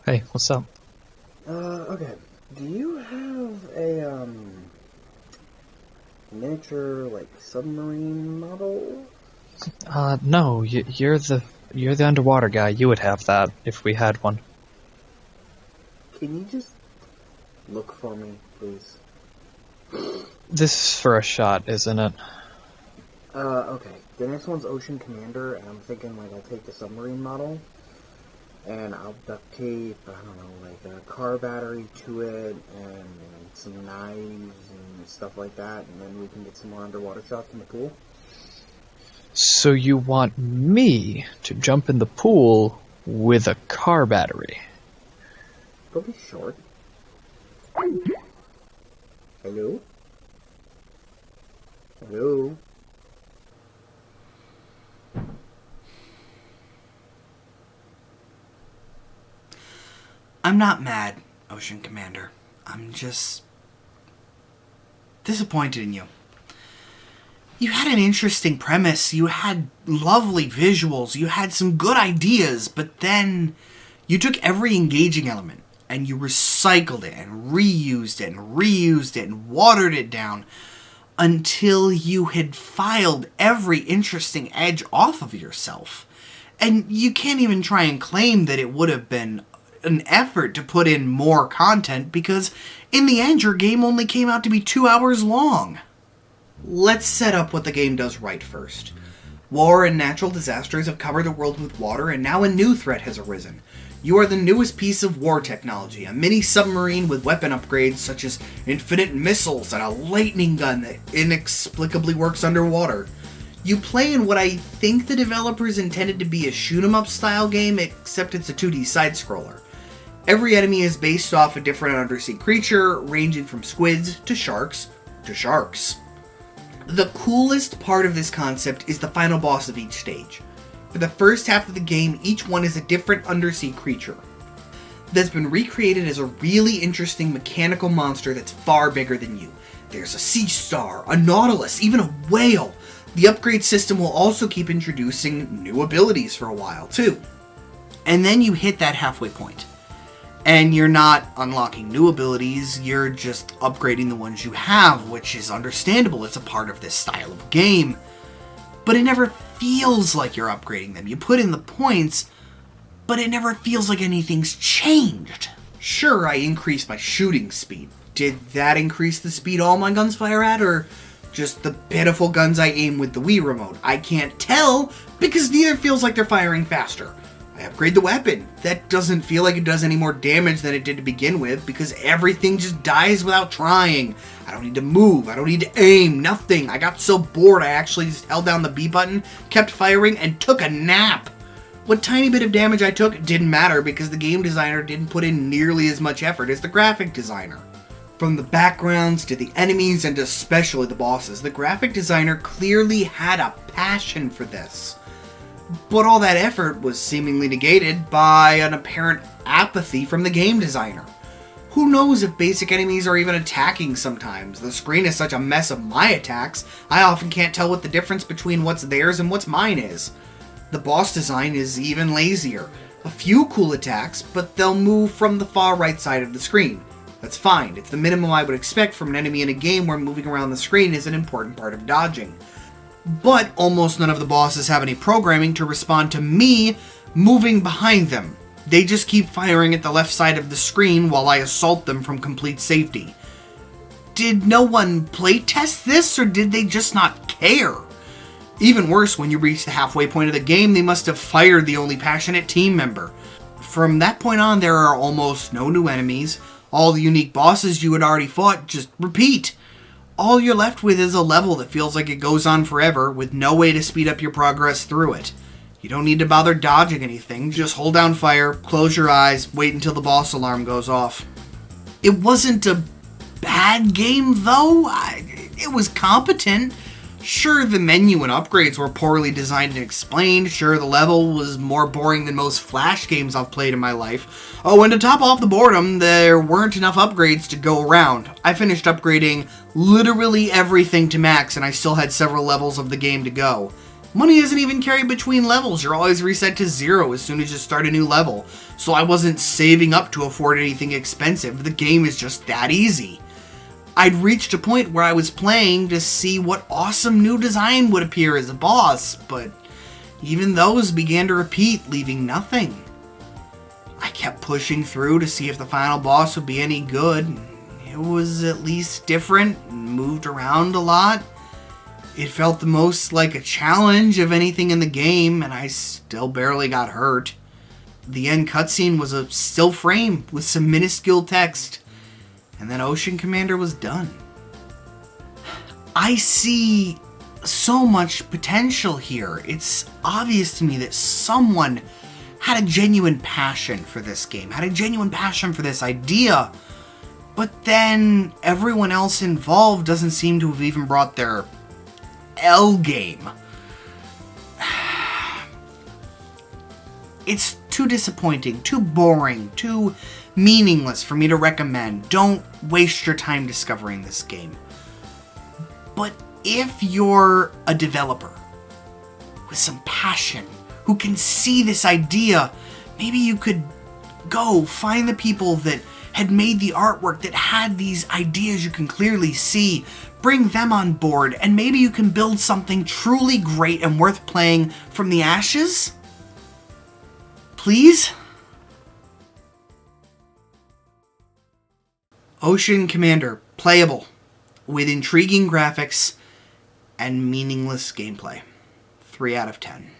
Hey, what's up? Okay. Do you have a, miniature, submarine model? No, you're the underwater guy. You would have that if we had one. Can you just look for me, please? This is for a shot, isn't it? Okay. The next one's Otter Commander, and I'm thinking, I'll take the submarine model, and I'll duct tape, I don't know, a car battery to it, and some knives and stuff like that, and then we can get some more underwater shots in the pool. So you want me to jump in the pool with a car battery? Go be short. Hello? Hello? I'm not mad, Otter Commander. I'm just disappointed in you. You had an interesting premise, you had lovely visuals, you had some good ideas, but then you took every engaging element and you recycled it and reused it and reused it and watered it down until you had filed every interesting edge off of yourself. And you can't even try and claim that it would have been an effort to put in more content because in the end your game only came out to be 2 hours long. Let's set up what the game does right first. War and natural disasters have covered the world with water, and now a new threat has arisen. You are the newest piece of war technology, a mini submarine with weapon upgrades such as infinite missiles and a lightning gun that inexplicably works underwater. You play in what I think the developers intended to be a shoot-'em-up style game, except it's a 2D side-scroller. Every enemy is based off a different undersea creature, ranging from squids to sharks to sharks. The coolest part of this concept is the final boss of each stage. For the first half of the game, each one is a different undersea creature that's been recreated as a really interesting mechanical monster that's far bigger than you. There's a sea star, a nautilus, even a whale. The upgrade system will also keep introducing new abilities for a while, too. And then you hit that halfway point. And you're not unlocking new abilities, you're just upgrading the ones you have, which is understandable, it's a part of this style of game. But it never feels like you're upgrading them. You put in the points, but it never feels like anything's changed. Sure, I increased my shooting speed. Did that increase the speed all my guns fire at, or just the pitiful guns I aim with the Wii remote? I can't tell, because neither feels like they're firing faster. I upgrade the weapon. That doesn't feel like it does any more damage than it did to begin with, because everything just dies without trying. I don't need to move, I don't need to aim, nothing. I got so bored I actually just held down the B button, kept firing, and took a nap. What tiny bit of damage I took didn't matter because the game designer didn't put in nearly as much effort as the graphic designer. From the backgrounds to the enemies and especially the bosses, the graphic designer clearly had a passion for this. But all that effort was seemingly negated by an apparent apathy from the game designer. Who knows if basic enemies are even attacking sometimes? The screen is such a mess of my attacks, I often can't tell what the difference between what's theirs and what's mine is. The boss design is even lazier. A few cool attacks, but they'll move from the far right side of the screen. That's fine, it's the minimum I would expect from an enemy in a game where moving around the screen is an important part of dodging. But almost none of the bosses have any programming to respond to me moving behind them. They just keep firing at the left side of the screen while I assault them from complete safety. Did no one playtest this, or did they just not care? Even worse, when you reach the halfway point of the game, they must have fired the only passionate team member. From that point on, there are almost no new enemies. All the unique bosses you had already fought just repeat. All you're left with is a level that feels like it goes on forever, with no way to speed up your progress through it. You don't need to bother dodging anything, just hold down fire, close your eyes, wait until the boss alarm goes off. It wasn't a bad game, though. It was competent. Sure, the menu and upgrades were poorly designed and explained. Sure, the level was more boring than most Flash games I've played in my life. Oh, and to top off the boredom, there weren't enough upgrades to go around. I finished upgrading literally everything to max, and I still had several levels of the game to go. Money isn't even carried between levels. You're always reset to 0 as soon as you start a new level. So I wasn't saving up to afford anything expensive. The game is just that easy. I'd reached a point where I was playing to see what awesome new design would appear as a boss, but even those began to repeat, leaving nothing. I kept pushing through to see if the final boss would be any good. It was at least different and moved around a lot. It felt the most like a challenge of anything in the game, and I still barely got hurt. The end cutscene was a still frame with some minuscule text, and then Ocean Commander was done. I see so much potential here. It's obvious to me that someone had a genuine passion for this game, had a genuine passion for this idea, but then everyone else involved doesn't seem to have even brought their L game. It's too disappointing, too boring, too meaningless for me to recommend. Don't waste your time discovering this game. But if you're a developer with some passion, who can see this idea, maybe you could go find the people that had made the artwork, that had these ideas you can clearly see, bring them on board, and maybe you can build something truly great and worth playing from the ashes? Please? Ocean Commander, playable, with intriguing graphics and meaningless gameplay. 3 out of 10.